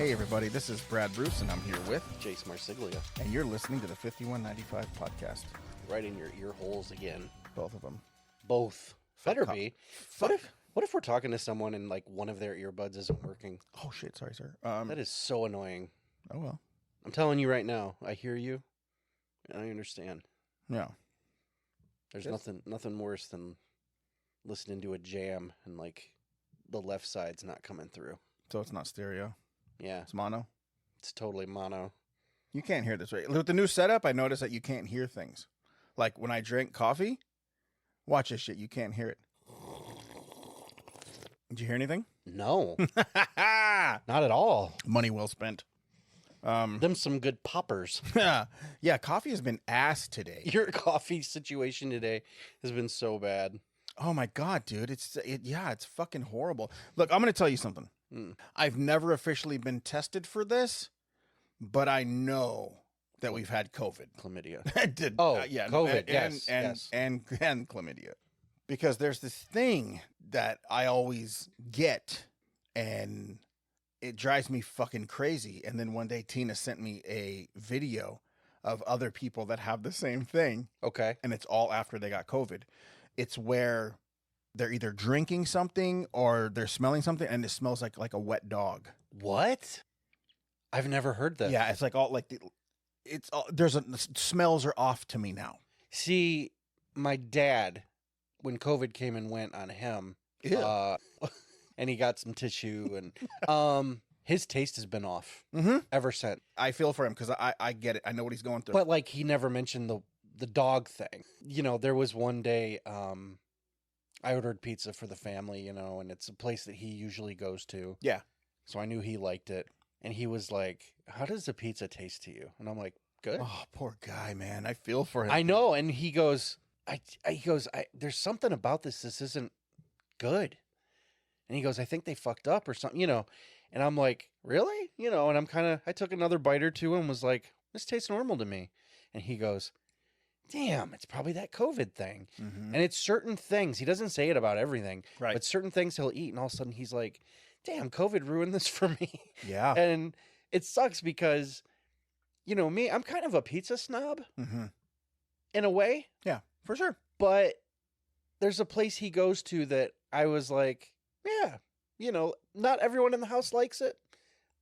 Hey everybody, this is Brad Bruce and I'm here with Jase Marsiglia. And you're listening to the 5195 podcast. Right in your ear holes again. Both of them. Both. Better be. What if we're talking to someone and like one of their earbuds isn't working? Oh shit, sorry sir. That is so annoying. Oh well. I'm telling you right now, I hear you and I understand. Yeah. There's nothing worse than listening to a jam and like the left side's not coming through. So it's not stereo. Yeah. It's mono. It's totally mono. You can't hear this, right? With the new setup, I noticed that you can't hear things. Like when I drink coffee, watch this shit, you can't hear it. Did you hear anything? No. Not at all. Money well spent. Them some good poppers. Yeah, coffee has been ass today. Your coffee situation today has been so bad. Oh my god, dude. It's fucking horrible. Look, I'm going to tell you something. I've never officially been tested for this, but I know that we've had COVID. Chlamydia. Yeah. COVID, yes. And chlamydia. Because there's this thing that I always get, and it drives me fucking crazy. And then one day Tina sent me a video of other people that have the same thing. Okay. And it's all after they got COVID. It's where they're either drinking something or they're smelling something, and it smells like a wet dog. What? I've never heard that. Yeah, it's like all like the smells are off to me now. See, my dad, when COVID came and went on him, and he got some tissue, and his taste has been off ever since. I feel for him because I get it. I know what he's going through. But like he never mentioned the dog thing. You know, there was one day I ordered pizza for the family, you know, and it's a place that he usually goes to. Yeah. So I knew he liked it. And he was like, "How does the pizza taste to you?" And I'm like, "Good." Oh, poor guy, man. I feel for him. I know. And he goes, there's something about this. This isn't good. And he goes, "I think they fucked up or something, you know." And I'm like, "Really?" You know, and I took another bite or two and was like, "This tastes normal to me." And he goes, "Damn, it's probably that COVID thing." And it's certain things. He doesn't say it about everything. Right. But certain things he'll eat. And all of a sudden he's like, "Damn, COVID ruined this for me." Yeah. And it sucks because, you know, me, I'm kind of a pizza snob in a way. Yeah, for sure. But there's a place he goes to that I was like, yeah, you know, not everyone in the house likes it,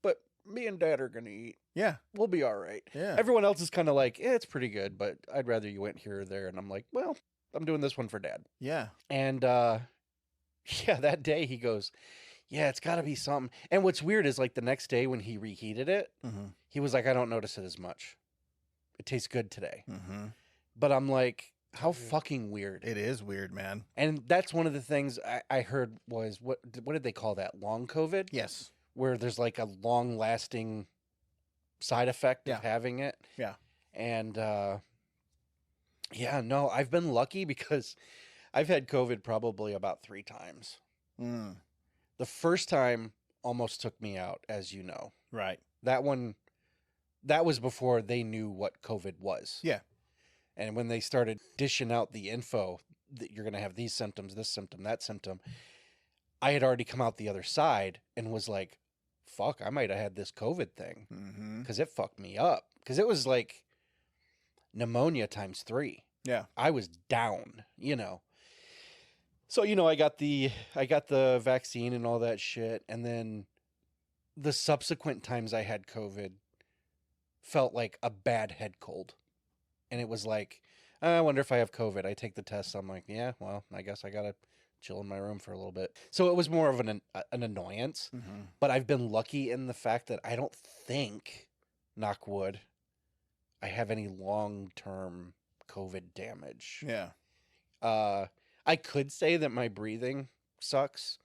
but me and Dad are going to eat. Yeah. We'll be all right. Yeah. Everyone else is kind of like, it's pretty good, but I'd rather you went here or there. And I'm like, well, I'm doing this one for Dad. Yeah. And, yeah, that day he goes, "Yeah, it's got to be something." And what's weird is like the next day when he reheated it, he was like, "I don't notice it as much. It tastes good today." But I'm like, how fucking weird. It is weird, man. And that's one of the things I heard was, what did they call that? Long COVID? Yes. Where there's like a long lasting side effect of having it. Yeah. And, yeah, no, I've been lucky because I've had COVID probably about 3 times. The first time almost took me out, as you know. Right. That was before they knew what COVID was. Yeah. And when they started dishing out the info that you're going to have these symptoms, this symptom, that symptom, I had already come out the other side and was like, fuck, I might have had this COVID thing because it fucked me up. Because it was like pneumonia times 3. Yeah. I was down, you know. So, you know, I got the vaccine and all that shit. And then the subsequent times I had COVID felt like a bad head cold. And it was like, I wonder if I have COVID. I take the test. I'm like, yeah, well, I guess I got to chill in my room for a little bit. So it was more of an annoyance. But I've been lucky in the fact that I don't think, knock wood, I have any long-term COVID damage. Yeah. I could say that my breathing sucks,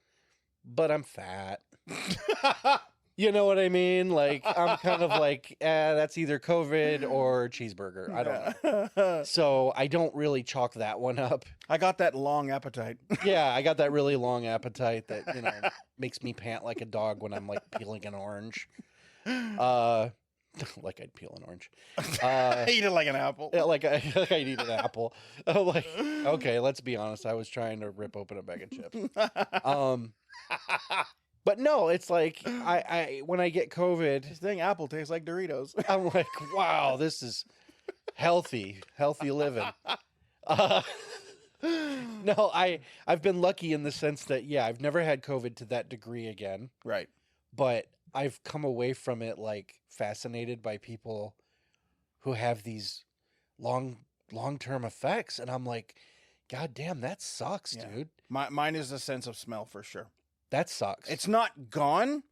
but I'm fat. You know what I mean? Like, I'm kind of like, that's either COVID or cheeseburger. I don't know. So I don't really chalk that one up. I got that long appetite. Yeah, I got that really long appetite that, you know, makes me pant like a dog when I'm like peeling an orange. Like I'd peel an orange. Eat it like an apple. Yeah, like I'd eat an apple. Like, okay, let's be honest. I was trying to rip open a bag of chips. But no, it's like I when I get COVID, This thing apple tastes like Doritos. I'm like, wow, this is healthy living. Uh, no, I've been lucky in the sense that I've never had COVID to that degree again, Right. but I've come away from it like fascinated by people who have these long-term effects, and I'm like, God damn, that sucks, Yeah. dude. Mine is a sense of smell for sure. That sucks. It's not gone,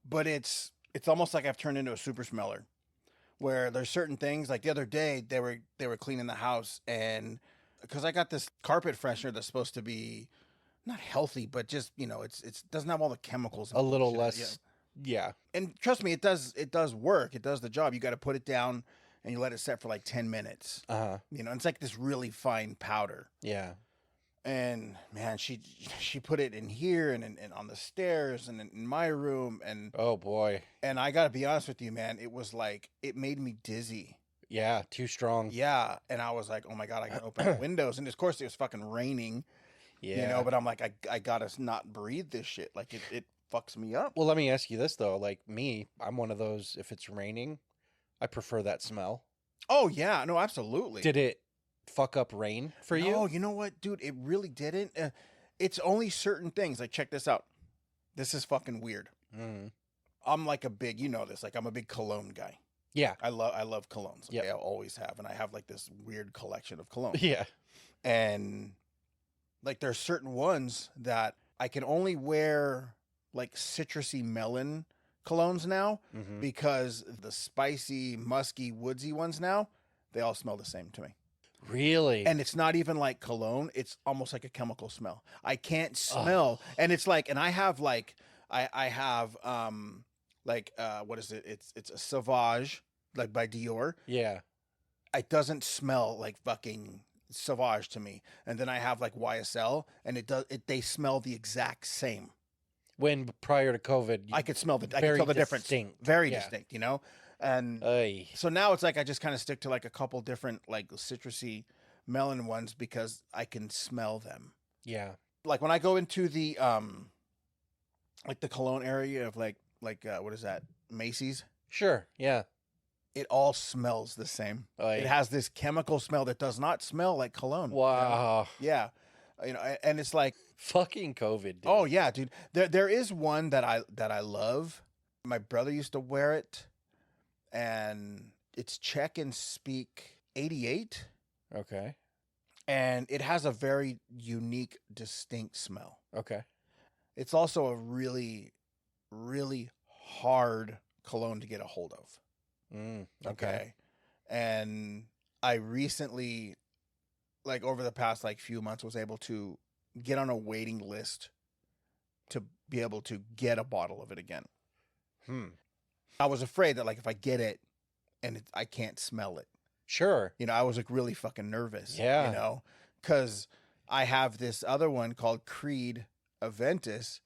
but it's almost like I've turned into a super smeller. Where there's certain things, like the other day they were cleaning the house, and because I got this carpet freshener that's supposed to be not healthy, but just it's doesn't have all the chemicals. a little shit. less. Yeah. And trust me, it does work. It does the job. You got to put it down and you let it set for like 10 minutes. Uh-huh. It's like this really fine powder. Yeah. And man, she put it in here and on the stairs and in my room, and Oh boy. and I gotta be honest with you, man, it was like it made me dizzy. Yeah, too strong. Yeah, and I was like, oh my god, I gotta open the windows, and of course it was fucking raining. Yeah. But I'm like, I gotta not breathe this shit. Like it fucks me up. Well, let me ask you this though. Like me, I'm one of those. If it's raining, I prefer that smell. Oh yeah, no, absolutely. Did it fuck up rain for you? Oh, you know what, dude? It really didn't. It's only certain things. Like, check this out. This is fucking weird. Mm. I'm like a big, this. Like, I'm a big cologne guy. Yeah. I love colognes. Yep. I always have, and I have like this weird collection of cologne. Yeah. And like, there's certain ones that I can only wear like citrusy melon colognes now, Mm-hmm. because the spicy, musky, woodsy ones now, they all smell the same to me. Really? And it's not even like cologne. It's almost like a chemical smell. I can't smell. And it's like, and I have like, I have, what is it? It's a Sauvage, like by Dior. Yeah. It doesn't smell like fucking Sauvage to me. And then I have like YSL, and they smell the exact same. When prior to COVID, I could smell I could very tell the difference. distinct. Very Yeah. distinct, And Ay. so now it's like I just kind of stick to like a couple different like citrusy melon ones because I can smell them. Yeah. Like when I go into the like the cologne area of like what is that? Macy's? Sure. Yeah. It all smells the same. Ay. It has this chemical smell that does not smell like cologne. Wow. Yeah. And it's like, Fucking COVID, dude. oh yeah, dude. There is one that I love. My brother used to wear it, and it's Check and Speak 88, Okay. and it has a very unique, distinct smell. Okay. It's also a really, really hard cologne to get a hold of. Mm, Okay. And I recently, like over the past like few months, was able to get on a waiting list to be able to get a bottle of it again. I was afraid that like if I get it and I can't smell it, Sure. I was like really fucking nervous. Yeah. Because I have this other one called Creed Aventus.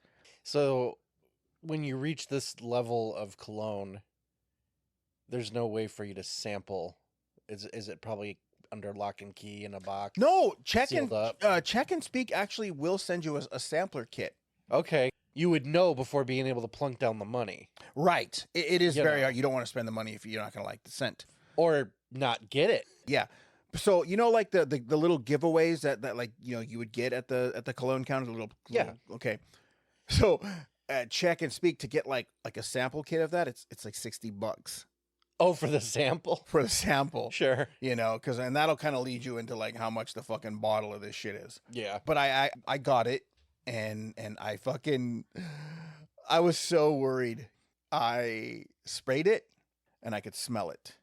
So when you reach this level of cologne, there's no way for you to sample. Is it probably under lock and key in a box? No, Check Sealed up. and Speak actually will send you a sampler kit. Okay. You would know before being able to plunk down the money. Right. It is You very know. hard. You don't want to spend the money if you're not going to like the scent. Or not get it. Yeah. So like the little giveaways that like you would get at the cologne counter, Yeah. Okay. So Check and Speak to get like a sample kit of that. It's like $60 Oh, for the sample? for the sample. Sure. Because and that'll kind of lead you into like how much the fucking bottle of this shit is. Yeah. But I got it, and I was so worried. I sprayed it, and I could smell it,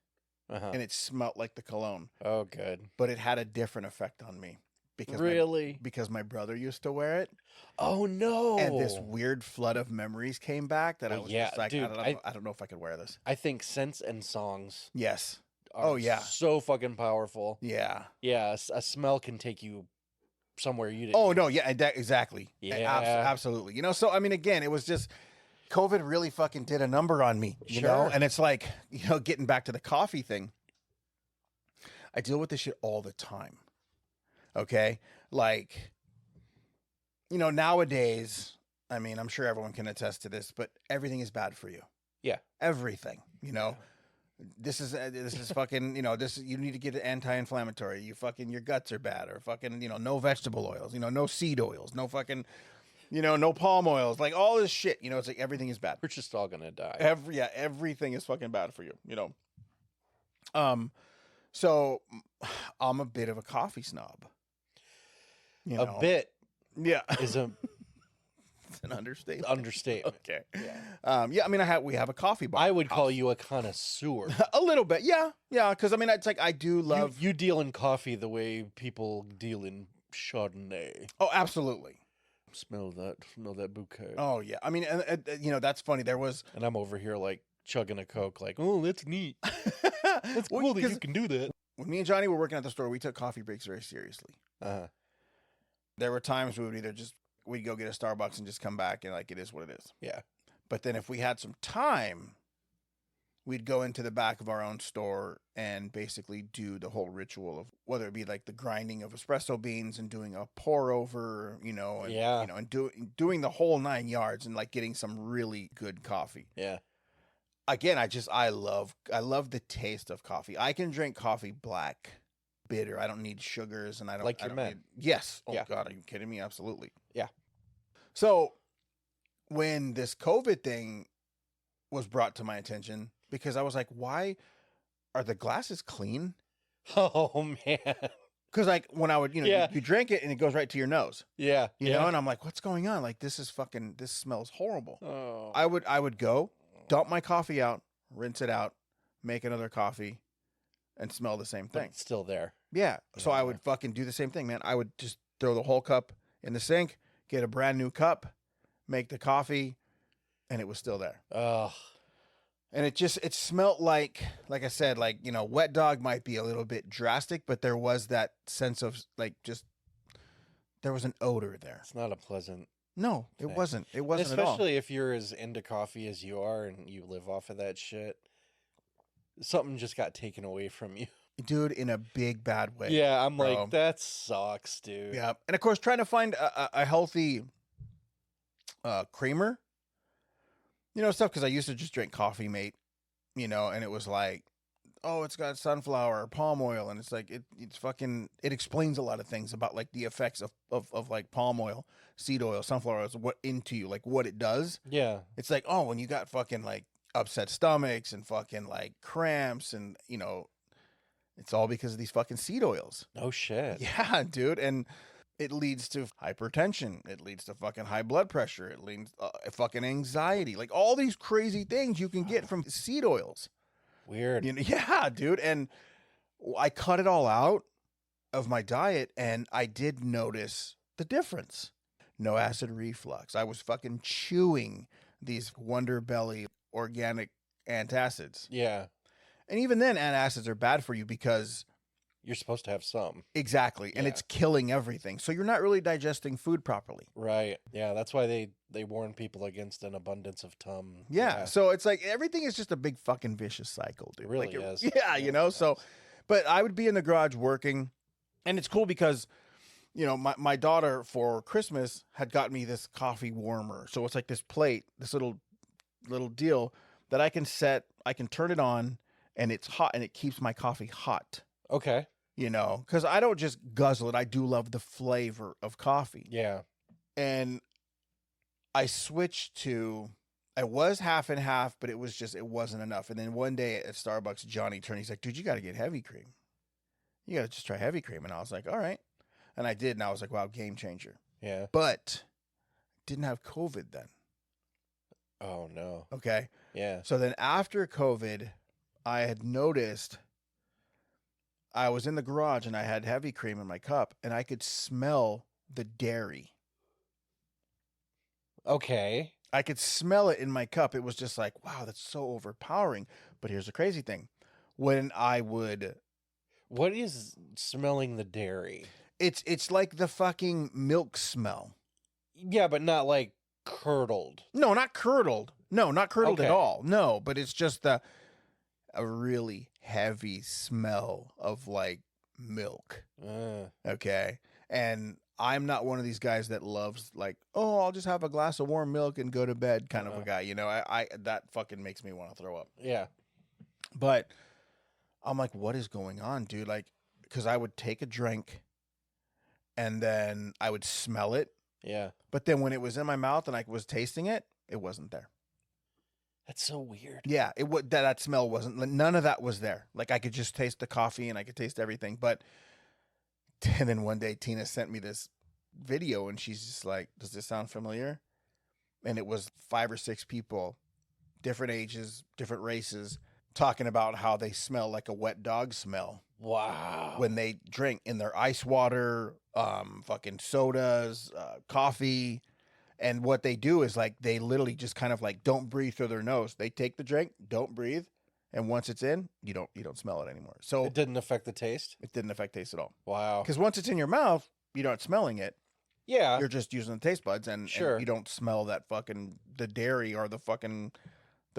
Uh-huh. and it smelled like the cologne, Oh, good. but it had a different effect on me because Really? because my brother used to wear it, Oh, no. and this weird flood of memories came back that I Well, was yeah, just like, dude, I don't know if I could wear this. I think scents and songs Yes. are Oh, yeah. so fucking powerful. Yeah. Yeah, a smell can take you somewhere you didn't. Oh no. Yeah. Exactly. Yeah. Absolutely. So I mean, again, it was just COVID really fucking did a number on me. Sure. And it's like getting back to the coffee thing. I deal with this shit all the time. Okay. Like, nowadays I mean, I'm sure everyone can attest to this, but everything is bad for you. Yeah. Everything, you know. This is fucking, you know, you need to get an anti-inflammatory. Your guts are bad, or fucking, you know, no vegetable oils, you know, no seed oils, no fucking, you know, no palm oils, like all this shit, you know, it's like everything is bad. We're just all gonna die. Everything is fucking bad for you, you know. So I'm a bit of a coffee snob. You know? A bit Yeah. is a It's an understatement. understatement. Okay. Yeah. Yeah, I mean, we have a coffee bar. I would call you a connoisseur. A little bit, yeah, because I mean, it's like I do love. You deal in coffee the way people deal in Chardonnay. Oh, absolutely. Smell that bouquet. Oh yeah, I mean, you know, that's funny. There was, And I'm over here like chugging a Coke, like, oh, that's neat. That's Well, cool that 'cause you can do that. when me and Johnny were working at the store, we took coffee breaks very seriously. There were times we would either we'd go get a Starbucks and just come back, and like, it is what it is. Yeah. But then if we had some time, we'd go into the back of our own store and basically do the whole ritual of whether it be like the grinding of espresso beans and doing a pour over, you know, and, Yeah. you know, and doing the whole 9 yards and like getting some really good coffee. Yeah. Again, I love the taste of coffee. I can drink coffee black, bitter. I don't need sugars, and I don't Like I your don't man. need, yes. Oh Yeah. God, are you kidding me? Absolutely. Yeah. So when this COVID thing was brought to my attention, because I was like, why are the glasses clean? Oh man. Because like when I would, you know, Yeah. you drink it and it goes right to your nose, Yeah. you know, and I'm like, what's going on? Like, this smells horrible. Oh. I would go dump my coffee out, rinse it out, make another coffee, and smell the same But thing. it's still there. Yeah. So I Yeah. would fucking do the same thing, man. I would just throw the whole cup in the sink, get a brand new cup, make the coffee, and it was still there. Ugh. And it smelled like I said, like, you know, wet dog might be a little bit drastic, but there was that sense of like, just, there was an odor there. It's not a pleasant. No, it thing. wasn't. It wasn't at all. Especially if you're as into coffee as you are and you live off of that shit. Something just got taken away from you. Dude, in a big bad way. Yeah, I'm bro. like, that sucks, dude. Yeah. And of course, trying to find a healthy creamer, you know, stuff, because I used to just drink Coffee Mate, you know, and it was like, oh, it's got sunflower or palm oil, and it's like it's fucking, it explains a lot of things about like the effects of like palm oil, seed oil, sunflower oil, what into you, like what it does. Yeah. It's like, oh, when you got fucking like upset stomachs and fucking like cramps, and you know, it's all because of these fucking seed oils. No shit. Yeah, dude. And it leads to hypertension. It leads to fucking high blood pressure. It leads fucking anxiety. Like all these crazy things you can get from seed oils. Weird. You know, yeah, dude. And I cut it all out of my diet, and I did notice the difference. No acid reflux. I was fucking chewing these Wonder Belly organic antacids. Yeah. And even then, antacids are bad for you because... You're supposed to have some. Exactly. And Yeah. it's killing everything. So you're not really digesting food properly. Right. Yeah, that's why they warn people against an abundance of tum. Yeah. So it's like everything is just a big fucking vicious cycle, dude. It really Like, is. Yeah, you know? So, but I would be in the garage working, and it's cool because, you know, my daughter for Christmas had got me this coffee warmer. So it's like this plate, this little deal that I can turn it on, and it's hot, and it keeps my coffee hot. Okay. You know, because I don't just guzzle it. I do love the flavor of coffee. Yeah. And I switched to, I was half and half, but it wasn't enough. And then one day at Starbucks, Johnny turned, he's like, dude, you got to get heavy cream. You got to just try heavy cream. And I was like, all right. And I did. And I was like, wow, game changer. Yeah. But didn't have COVID then. Oh no. Okay. Yeah. So then after COVID, I had noticed I was in the garage and I had heavy cream in my cup, and I could smell the dairy. Okay. I could smell it in my cup. It was just like, wow, that's so overpowering. But here's the crazy thing. When I would... What is smelling the dairy? It's like the fucking milk smell. Yeah, but not like curdled. No, not curdled. No, not curdled at Okay. all. No, but it's just a really heavy smell of like milk. Okay. And I'm not one of these guys that loves like, oh, I'll just have a glass of warm milk and go to bed kind of a guy. You know, I that fucking makes me want to throw up. Yeah. But I'm like, what is going on, dude? Like, because I would take a drink and then I would smell it. Yeah. But then when it was in my mouth and I was tasting it, it wasn't there. That's so weird. Yeah, it would that smell wasn't. None of that was there. Like I could just taste the coffee and I could taste everything. But and then one day Tina sent me this video and she's just like, "Does this sound familiar?" And it was 5 or 6 people, different ages, different races, talking about how they smell like a wet dog smell. Wow. When they drink in their ice water, fucking sodas, coffee. And what they do is like they literally just kind of like don't breathe through their nose. They take the drink, don't breathe, and once it's in, you don't smell it anymore. So It didn't affect the taste? it didn't affect taste at all. Wow. Because once it's in your mouth, you're not smelling it. Yeah. You're just using the taste buds, and you don't smell that fucking the dairy or the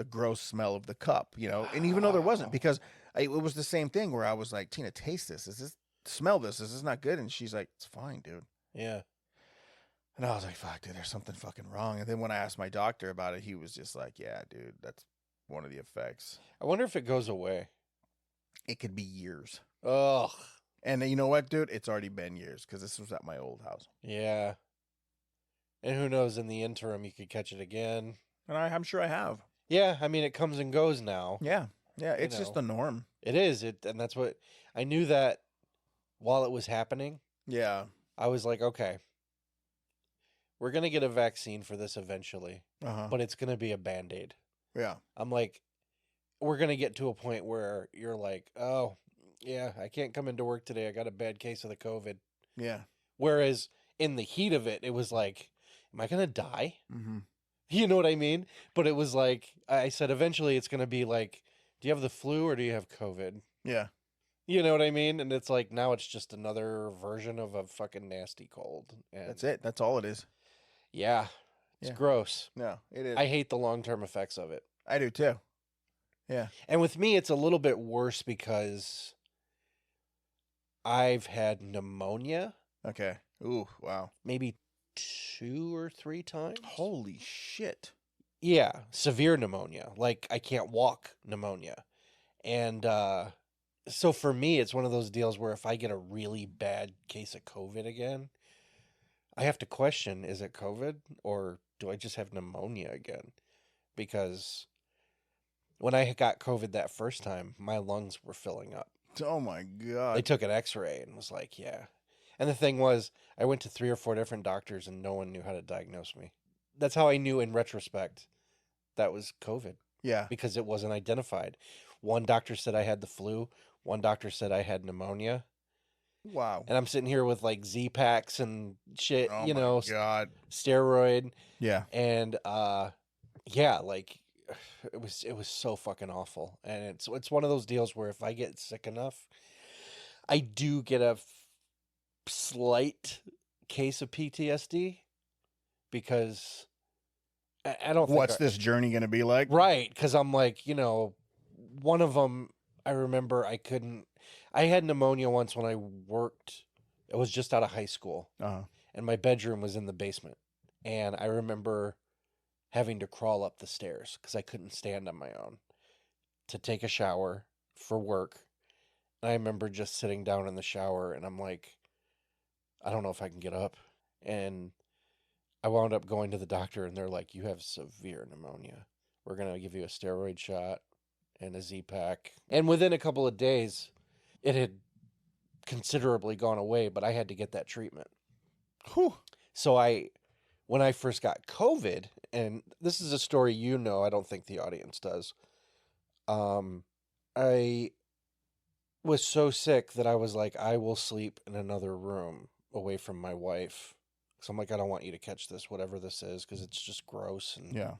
gross smell of the cup, you know. And even though there wasn't, because it was the same thing where I was like, Tina, taste this. Smell this? Is this not good? And she's like, it's fine, dude. Yeah. And I was like, fuck, dude, there's something fucking wrong. And then when I asked my doctor about it, he was just like, yeah, dude, that's one of the effects. I wonder if it goes away. It could be years. Ugh. And you know what, dude? It's already been years because this was at my old house. Yeah. And who knows, in the interim, you could catch it again. And I'm sure I have. Yeah, I mean, it comes and goes now. Yeah. Yeah, it's just the norm. It is. And that's what, I knew that while it was happening. Yeah. I was like, okay, we're going to get a vaccine for this eventually, but it's going to be a Band-Aid. Yeah. I'm like, we're going to get to a point where you're like, oh, yeah, I can't come into work today. I got a bad case of the COVID. Yeah. Whereas in the heat of it, it was like, am I going to die? Mm-hmm. You know what I mean? But it was like, I said, eventually it's going to be like, do you have the flu or do you have COVID? Yeah. You know what I mean? And it's like, now it's just another version of a fucking nasty cold. And That's it. That's all it is. yeah. It's gross. No, it is. I hate the long-term effects of it. I do too. Yeah. And with me, it's a little bit worse because I've had pneumonia. Okay. Ooh, wow. Maybe 2 or 3 times. Holy shit. Yeah, severe pneumonia. Like, I can't walk pneumonia. And so for me, it's one of those deals where if I get a really bad case of COVID again, I have to question, is it COVID or do I just have pneumonia again? Because when I got COVID that first time, my lungs were filling up. Oh my God. They took an x-ray and was like, yeah. And the thing was, I went to 3 or 4 different doctors and no one knew how to diagnose me. That's how I knew in retrospect that was COVID. Yeah. Because it wasn't identified. One doctor said I had the flu. One doctor said I had pneumonia. Wow. And I'm sitting here with like Z-Packs and shit, Oh you my know, God. steroid. Yeah. And yeah, like it was so fucking awful. And it's one of those deals where if I get sick enough, I do get a slight case of PTSD because I don't think What's this journey going to be like? right, because I'm like, you know, one of them I remember I had pneumonia once when I worked. It was just out of high school. And my bedroom was in the basement. And I remember having to crawl up the stairs because I couldn't stand on my own to take a shower for work. And I remember just sitting down in the shower and I'm like, I don't know if I can get up. And I wound up going to the doctor and they're like, you have severe pneumonia. We're going to give you a steroid shot and a Z-Pack. And within a couple of days, it had considerably gone away, but I had to get that treatment. Whew. So when I first got COVID, and this is a story you know, I don't think the audience does. I was so sick that I was like, I will sleep in another room away from my wife. So I'm like, I don't want you to catch this, whatever this is, because it's just gross. And Yeah.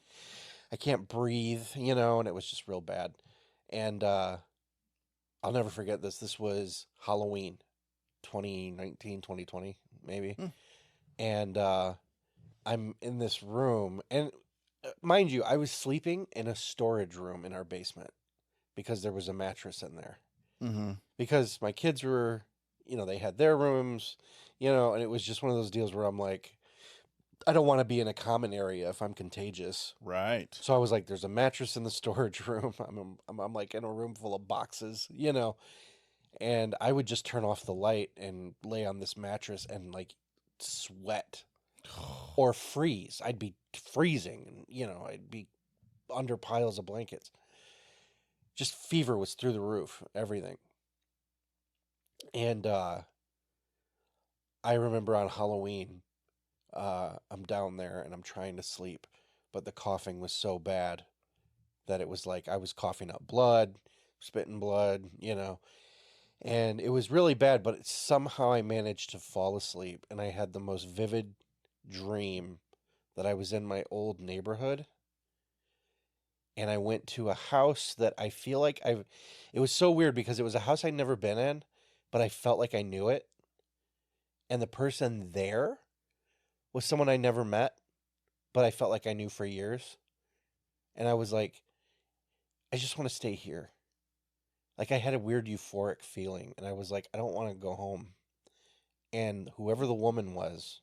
I can't breathe, you know, and it was just real bad. And I'll never forget this. This was Halloween, 2019, 2020, maybe. And I'm in this room. And mind you, I was sleeping in a storage room in our basement because there was a mattress in there. Mm-hmm. Because my kids were, you know, they had their rooms. You know, and it was just one of those deals where I'm like, I don't want to be in a common area if I'm contagious. Right. So I was like, there's a mattress in the storage room. I'm like in a room full of boxes, you know, and I would just turn off the light and lay on this mattress and like sweat or freeze. I'd be freezing, and you know, I'd be under piles of blankets. Just fever was through the roof, everything. And I remember on Halloween, I'm down there and I'm trying to sleep, but the coughing was so bad that it was like I was coughing up blood, spitting blood, you know, and it was really bad, but somehow I managed to fall asleep, and I had the most vivid dream that I was in my old neighborhood, and I went to a house that I feel like it was so weird because it was a house I'd never been in, but I felt like I knew it, and the person there was someone I never met, but I felt like I knew for years. And I was like, I just want to stay here. Like I had a weird euphoric feeling, and I was like, I don't want to go home. And whoever the woman was,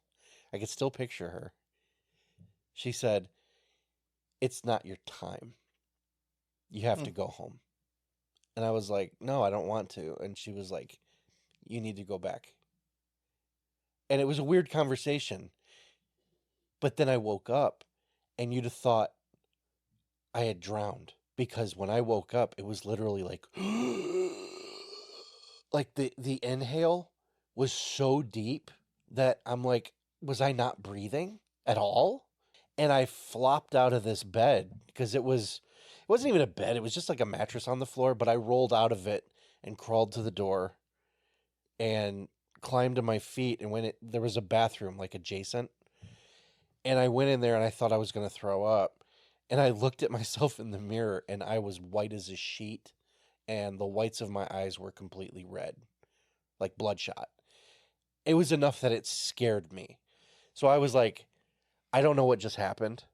I could still picture her. She said, "It's not your time. You have to go home." And I was like, "No, I don't want to." And she was like, "You need to go back." And it was a weird conversation. But then I woke up, and you'd have thought I had drowned, because when I woke up, it was literally like, like the inhale was so deep that I'm like, was I not breathing at all? And I flopped out of this bed because it wasn't even a bed. It was just like a mattress on the floor, but I rolled out of it and crawled to the door and climbed to my feet, and there was a bathroom like adjacent, and I went in there and I thought I was going to throw up, and I looked at myself in the mirror and I was white as a sheet, and the whites of my eyes were completely red, like bloodshot. It was enough that it scared me. So I was like, I don't know what just happened,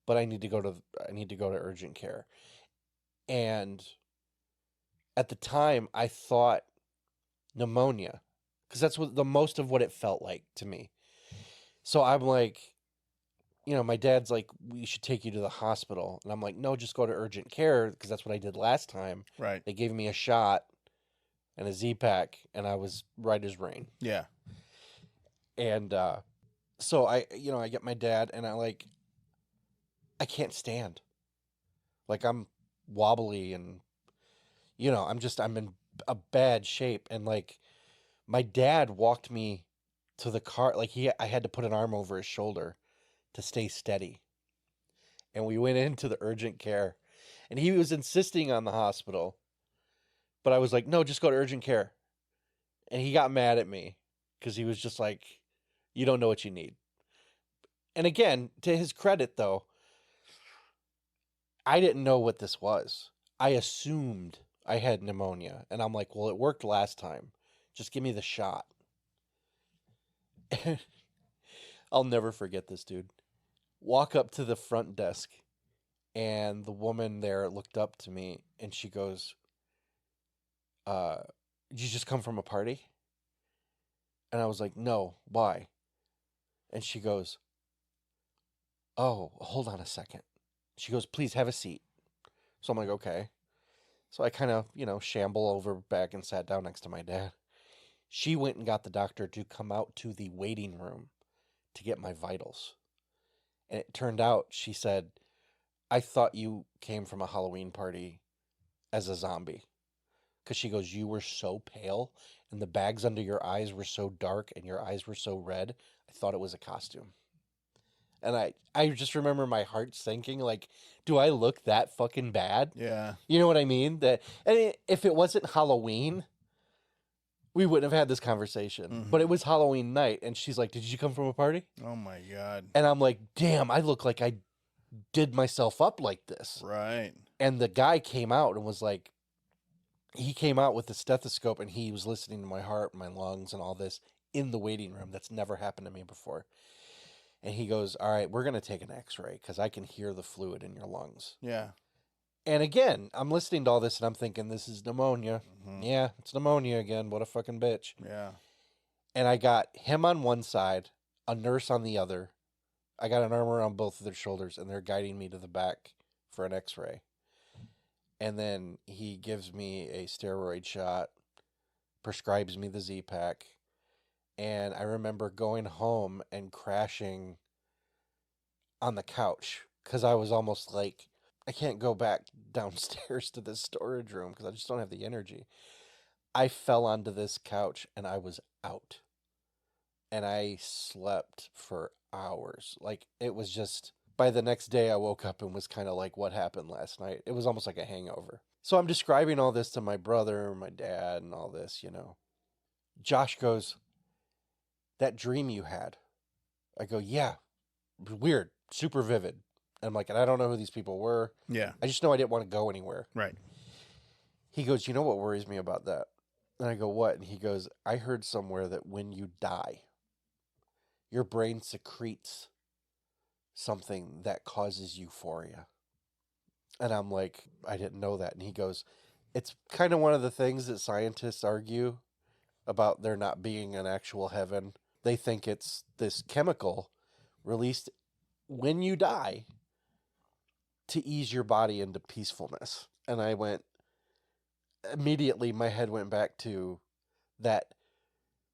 but I need to go to urgent care. And at the time I thought pneumonia, because that's what the most of what it felt like to me. So I'm like, you know, my dad's like, we should take you to the hospital. And I'm like, no, just go to urgent care, because that's what I did last time. Right. They gave me a shot and a Z-Pack, and I was right as rain. Yeah. And so I get my dad, and I can't stand. Like I'm wobbly, and I'm in a bad shape. And like my dad walked me to the car. Like I had to put an arm over his shoulder to stay steady. And we went into the urgent care, and he was insisting on the hospital, but I was like, no, just go to urgent care. And he got mad at me because he was just like, you don't know what you need. And again, to his credit though, I didn't know what this was. I assumed I had pneumonia, and I'm like, well, it worked last time. Just give me the shot. I'll never forget this, dude. Walk up to the front desk, and the woman there looked up to me, and she goes, did you just come from a party? And I was like, no, why? And she goes, oh, hold on a second. She goes, please have a seat. So I'm like, okay. So I kind of, shamble over back and sat down next to my dad. She went and got the doctor to come out to the waiting room to get my vitals. And it turned out, she said, I thought you came from a Halloween party as a zombie. Because she goes, you were so pale, and the bags under your eyes were so dark, and your eyes were so red, I thought it was a costume. And I just remember my heart sinking, like, do I look that fucking bad? Yeah. You know what I mean? If it wasn't Halloween, we wouldn't have had this conversation. Mm-hmm. But it was Halloween night, and she's like, did you come from a party? Oh my God. And I'm like, damn, I look like I did myself up like this. Right. And the guy came out and was like, he came out with the stethoscope, and he was listening to my heart, my lungs, and all this in the waiting room. That's never happened to me before. And he goes, all right, we're going to take an x-ray because I can hear the fluid in your lungs. Yeah. And again, I'm listening to all this, and I'm thinking, this is pneumonia. Mm-hmm. Yeah, it's pneumonia again. What a fucking bitch. Yeah. And I got him on one side, a nurse on the other. I got an arm around both of their shoulders, and they're guiding me to the back for an x-ray. And then he gives me a steroid shot, prescribes me the Z-Pack. And I remember going home and crashing on the couch because I was almost like, I can't go back downstairs to this storage room because I just don't have the energy. I fell onto this couch and I was out. And I slept for hours. Like, it was just, by the next day I woke up and was kind of like, what happened last night? It was almost like a hangover. So I'm describing all this to my brother, my dad, and all this, you know. Josh goes, that dream you had. I go, yeah, weird, super vivid. And I'm like, and I don't know who these people were. Yeah. I just know I didn't want to go anywhere. Right. He goes, you know what worries me about that? And I go, what? And he goes, I heard somewhere that when you die, your brain secretes something that causes euphoria. And I'm like, I didn't know that. And he goes, it's kind of one of the things that scientists argue about there not being an actual heaven. They think it's this chemical released when you die to ease your body into peacefulness. And I went, immediately my head went back to that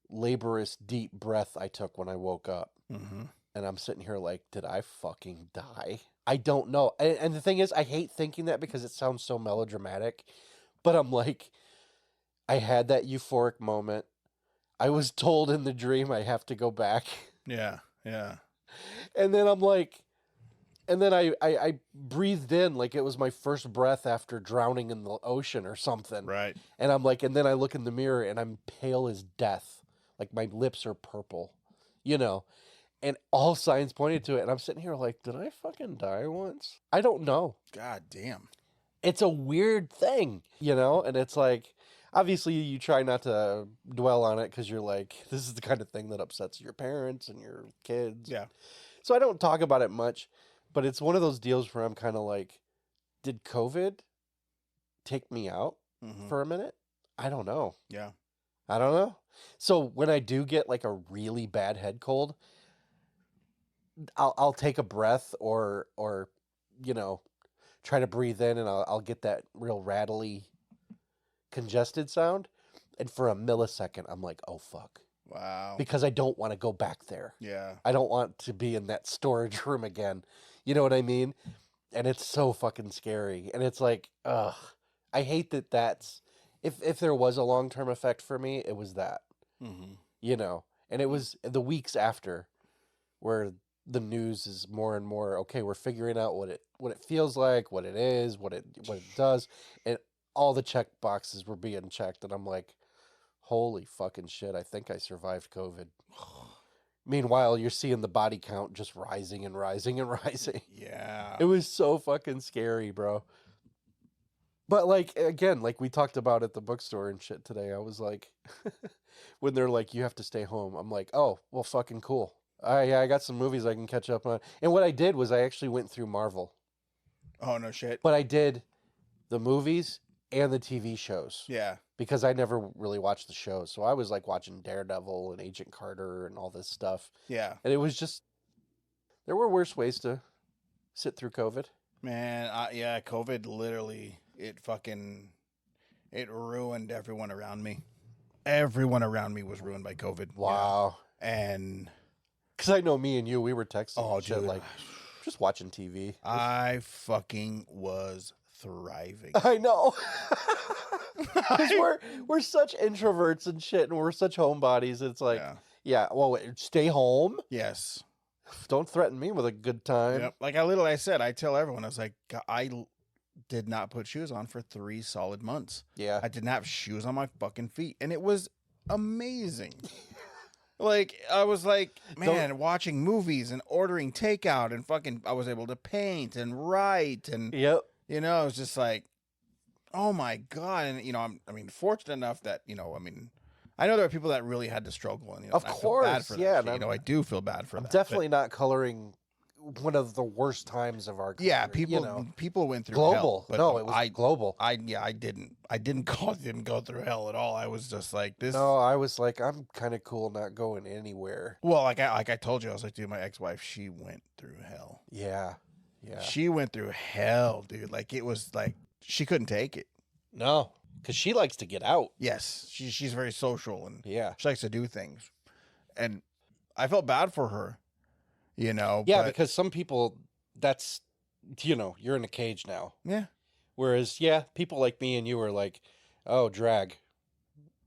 laborious deep breath I took when I woke up. Mm-hmm. And I'm sitting here like, did I fucking die? I don't know. And the thing is, I hate thinking that because it sounds so melodramatic. But I'm like, I had that euphoric moment. I was told in the dream I have to go back. Yeah, yeah. And then I'm like, and then I breathed in like it was my first breath after drowning in the ocean or something. Right. And I'm like, and then I look in the mirror and I'm pale as death. Like my lips are purple, you know, and all signs pointed to it. And I'm sitting here like, did I fucking die once? I don't know. God damn. It's a weird thing, you know? And it's like, obviously you try not to dwell on it because you're like, this is the kind of thing that upsets your parents and your kids. Yeah. So I don't talk about it much, but it's one of those deals where I'm kind of like, did COVID take me out for a minute? I don't know. Yeah. I don't know. So when I do get like a really bad head cold, I'll take a breath or you know, try to breathe in and I'll get that real rattly, congested sound. And for a millisecond, I'm like, oh, fuck. Wow. Because I don't want to go back there. Yeah. I don't want to be in that storage room again. You know what I mean? And it's so fucking scary. And it's like, ugh. I hate that that's... If there was a long-term effect for me, it was that. Mm-hmm. You know? And it was the weeks after where the news is more and more, okay, we're figuring out what it feels like, what it is, what it does. And all the check boxes were being checked. And I'm like, holy fucking shit, I think I survived COVID. Meanwhile, you're seeing the body count just rising and rising and rising. Yeah. It was so fucking scary, bro. But like, again, like we talked about at the bookstore and shit today, I was like, when they're like, you have to stay home, I'm like, oh, well, fucking cool. Yeah, I got some movies I can catch up on. And what I did was I actually went through Marvel. Oh, no shit. But I did the movies and the TV shows. Yeah. Because I never really watched the shows. So I was like watching Daredevil and Agent Carter and all this stuff. Yeah. And it was just, there were worse ways to sit through COVID. Man, yeah, COVID literally, it ruined everyone around me. Everyone around me was ruined by COVID. Wow. Yeah. And... Because I know me and you, we were texting. Oh, shit, dude. like, just watching TV. I fucking was thriving. I know. Because we're such introverts and shit, and we're such homebodies. It's like, yeah, well, stay home. Yes. Don't threaten me with a good time. Yep. Like I said, I tell everyone, I was like, I did not put shoes on for 3 solid months. Yeah. I didn't have shoes on my fucking feet, and it was amazing. Like, I was like, man, watching movies and ordering takeout and fucking, I was able to paint and write and, Yep. you know, I was just like, oh my God. And, you know, fortunate enough that, you know, I know there are people that really had to struggle. And, you know, Of course. I feel bad for that. Yeah. You know, I do feel bad for I'm that. definitely not coloring one of the worst times of our career. Yeah, people went through global. hell. But No, it was global. I didn't go through hell at all. I was just like this. No, I was like, I'm kind of cool not going anywhere. Well, like I told you, I was like, dude, my ex-wife, she went through hell. Yeah. She went through hell, dude. Like it was like she couldn't take it. No, because she likes to get out. Yes, she's very social and Yeah. she likes to do things, and I felt bad for her. Yeah, but, because some people, that's, you're in a cage now. Yeah. Whereas, people like me and you are like, oh, drag.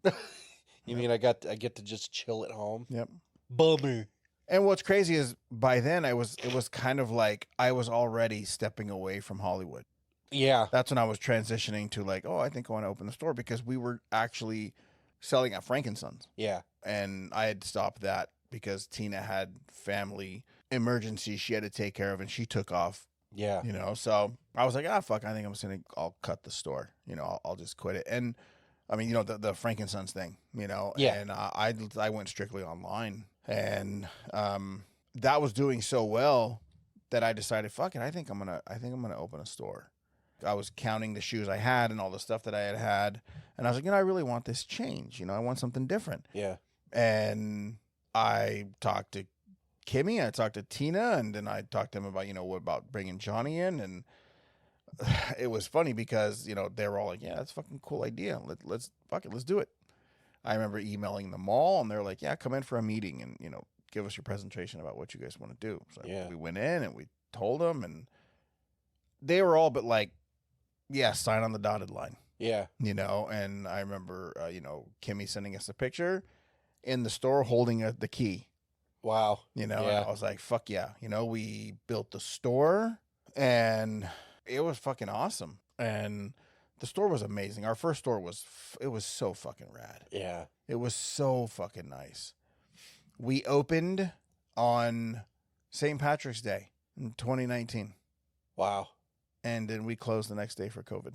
You mean I get to just chill at home? Yep. Bummer. And what's crazy is by then it was kind of like I was already stepping away from Hollywood. Yeah. That's when I was transitioning to like, oh, I think I want to open the store because we were actually selling at Frankensons. Yeah. And I had stopped that because Tina had family emergency she had to take care of and she took off. Yeah. So I was like, fuck, I think I'll cut the store. I'll just quit it. And I mean, the Frankensons thing, Yeah. and I went strictly online and that was doing so well that I decided, fuck it, I think I'm going to open a store. I was counting the shoes I had and all the stuff that I had. And I was like, I really want this change. I want something different. Yeah. And I talked to Kimmy, I talked to Tina, and then I talked to him about, what about bringing Johnny in. And it was funny because, they were all like, yeah, that's a fucking cool idea. Let's do it. I remember emailing them all and they're like, yeah, come in for a meeting and, give us your presentation about what you guys want to do. So we went in and we told them and they were all but like, yeah, sign on the dotted line. Yeah. And I remember, Kimmy sending us a picture in the store holding the key. Wow. And I was like, fuck yeah. We built the store and it was fucking awesome. And the store was amazing. Our first store was so fucking rad. Yeah. It was so fucking nice. We opened on St. Patrick's Day in 2019. Wow. And then we closed the next day for COVID.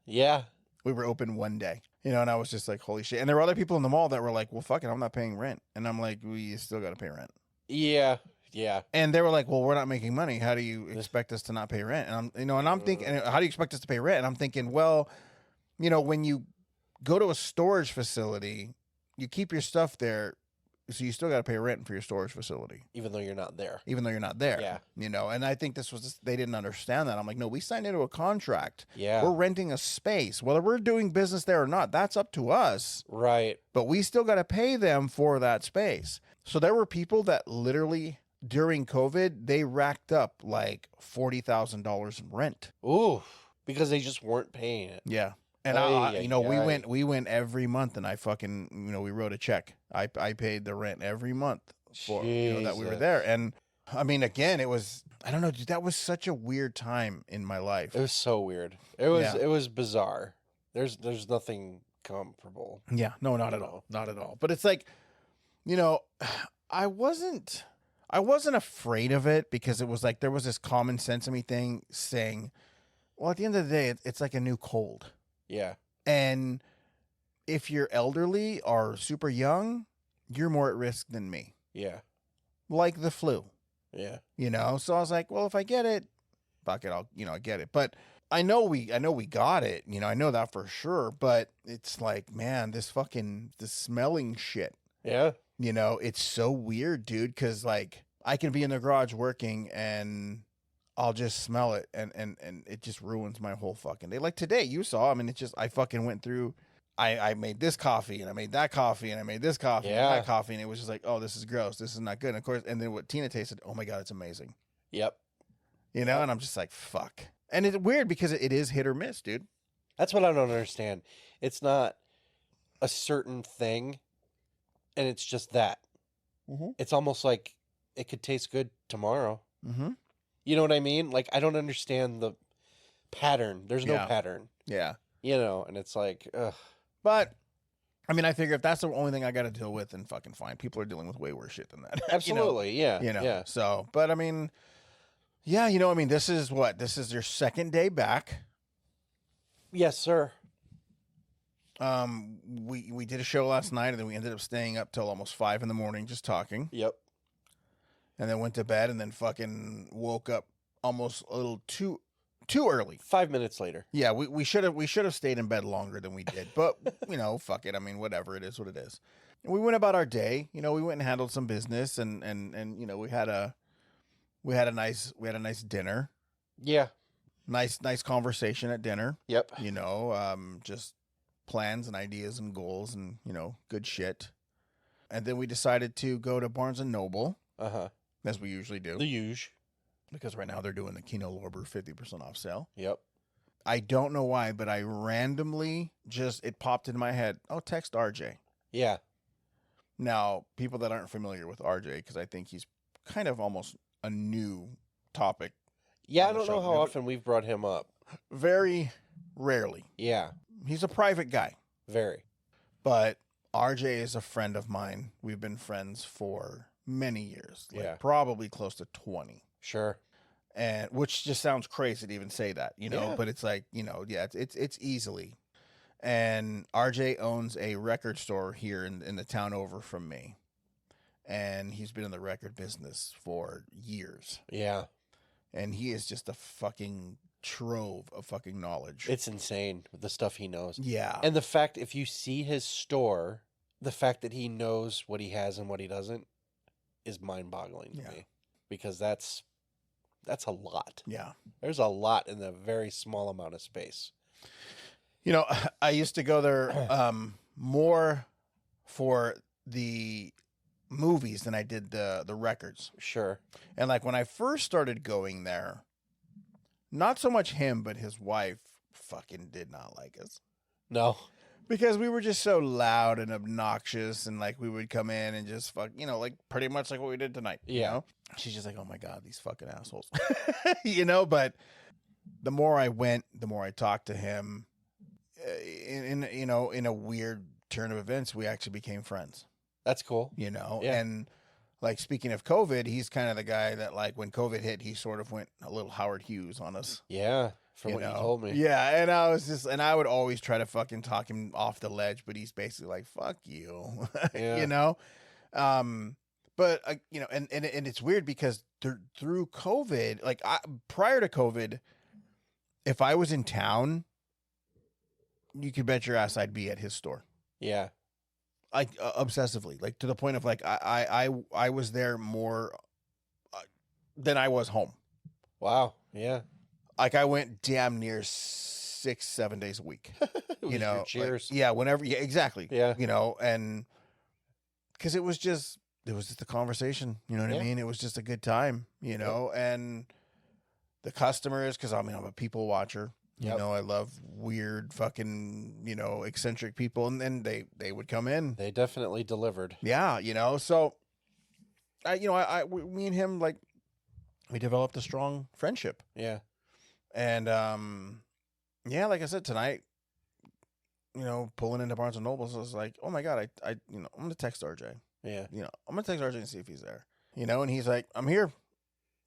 Yeah. We were open one day, and I was just like, holy shit. And there were other people in the mall that were like, well, fuck it, I'm not paying rent. And I'm like, we still got to pay rent. Yeah. Yeah. And they were like, well, we're not making money. How do you expect us to not pay rent? And I'm thinking, how do you expect us to pay rent? And I'm thinking, well, when you go to a storage facility, you keep your stuff there. So you still got to pay rent for your storage facility. Even though you're not there. Yeah. And I think this was just, they didn't understand that. I'm like, no, we signed into a contract. Yeah. We're renting a space. Whether we're doing business there or not, that's up to us. Right. But we still got to pay them for that space. So there were people that literally during COVID, they racked up like $40,000 in rent. Ooh, because they just weren't paying it. Yeah. And we went every month and I fucking, we wrote a check. I paid the rent every month for that we were there. And I mean, again, it was, I don't know, dude, that was such a weird time in my life. It was so weird. It was bizarre. There's nothing comparable. Yeah, no, not at all. Not at all. But it's like, I wasn't afraid of it because it was like, there was this common sense in me thing saying, well, at the end of the day, it's like a new cold. Yeah. And if you're elderly or super young, you're more at risk than me. Yeah. Like the flu. Yeah. So I was like, well, if I get it, fuck it, I get it. But I know we got it. I know that for sure. But it's like, man, this smelling shit. Yeah. It's so weird, dude. Cause like I can be in the garage working and I'll just smell it and it just ruins my whole fucking day. Like today, you saw, I mean, it's just, I fucking went through, I made this coffee and I made that coffee and I made this coffee and that coffee. And it was just like, oh, this is gross. This is not good. And of course, and then what Tina tasted, oh my God, it's amazing. Yep. And I'm just like, fuck. And it's weird because it is hit or miss, dude. That's what I don't understand. It's not a certain thing and it's just that. Mm-hmm. It's almost like it could taste good tomorrow. Mm-hmm. You know what I mean? Like, I don't understand the pattern. There's no pattern. Yeah. And it's like, ugh. But, I mean, I figure if that's the only thing I got to deal with, then fucking fine. People are dealing with way worse shit than that. Absolutely, yeah. Yeah. So, but I mean, yeah, I mean, this is your second day back. Yes, sir. We did a show last night and then we ended up staying up till almost 5 a.m. just talking. Yep. and then went to bed, and then fucking woke up almost a little too early. 5 minutes later. Yeah, we should have stayed in bed longer than we did, but fuck it. I mean, whatever, it is what it is. And we went about our day. We went and handled some business, and we had a nice dinner. Yeah. Nice conversation at dinner. Yep. Just plans and ideas and goals and good shit. And then we decided to go to Barnes and Noble. As we usually do. The huge. Because right now they're doing the Kino Lorber 50% off sale. Yep. I don't know why, but I randomly it popped into my head. Oh, text RJ. Yeah. Now, people that aren't familiar with RJ, because I think he's kind of almost a new topic. Yeah, I don't know how often we've brought him up. Very rarely. Yeah. He's a private guy. Very. But RJ is a friend of mine. We've been friends for many years. Probably close to 20. Sure. And which just sounds crazy to even say that, Yeah. but it's like, it's easily. And RJ owns a record store here in the town over from me. And he's been in the record business for years. Yeah. And he is just a fucking trove of fucking knowledge. It's insane, the stuff he knows. Yeah. And the fact, if you see his store, the fact that he knows what he has and what he doesn't is mind-boggling to me. Because that's a lot. Yeah. There's a lot in a very small amount of space. I used to go there more for the movies than I did the records. Sure. And like when I first started going there, not so much him, but his wife fucking did not like us. No. Because we were just so loud and obnoxious, and like we would come in and just fuck, like pretty much like what we did tonight. Yeah. She's just like, oh my God, these fucking assholes. But the more I went, the more I talked to him. In a weird turn of events, we actually became friends. That's cool. Yeah. And like speaking of COVID, he's kind of the guy that like when COVID hit, he sort of went a little Howard Hughes on us. Yeah. From what you told me. Yeah. And I would always try to fucking talk him off the ledge, but he's basically like, fuck you. Yeah. But and it's weird because through COVID, like prior to COVID, if I was in town, you could bet your ass I'd be at his store. Yeah. Like obsessively, like to the point of like I was there more than I was home. Wow. Yeah. Like I went damn near 6-7 days a week. Cheers. Like, whenever. Yeah, exactly. Yeah. And because it was just a conversation. You know what I mean? It was just a good time. And the customers, because I'm a people watcher. Yep. I love weird fucking, eccentric people. And then they would come in. They definitely delivered. Yeah. So me and him, like, we developed a strong friendship. Yeah. And, like I said, tonight, pulling into Barnes and Noble, so I was like, oh my God, I'm going to text RJ. Yeah. I'm going to text RJ and see if he's there, and he's like, I'm here.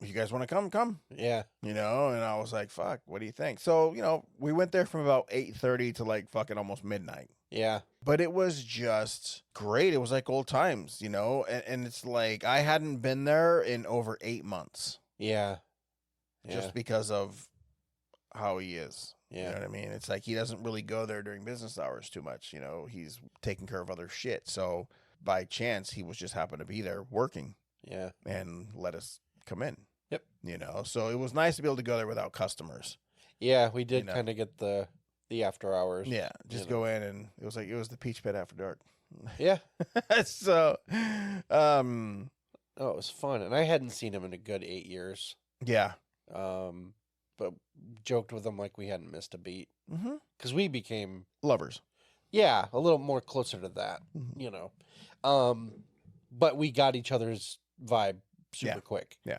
If you guys want to come. Yeah. And I was like, fuck, what do you think? So, we went there from about 8:30 to like fucking almost midnight. Yeah. But it was just great. It was like old times, and it's like, I hadn't been there in over 8 months. Yeah. Just because of how he is. Yeah. You know what I mean? It's like he doesn't really go there during business hours too much. He's taking care of other shit. So by chance, he was just happened to be there working. Yeah. And let us come in. Yep. So it was nice to be able to go there without customers. Yeah, we did kind of get the after hours. Yeah. Just go in, and it was the Peach Pit after dark. Yeah. So it was fun. And I hadn't seen him in a good 8 years. Yeah. But joked with him like we hadn't missed a beat. Mm-hmm. Because we became lovers. Yeah, a little more closer to that, But we got each other's vibe super quick. Yeah.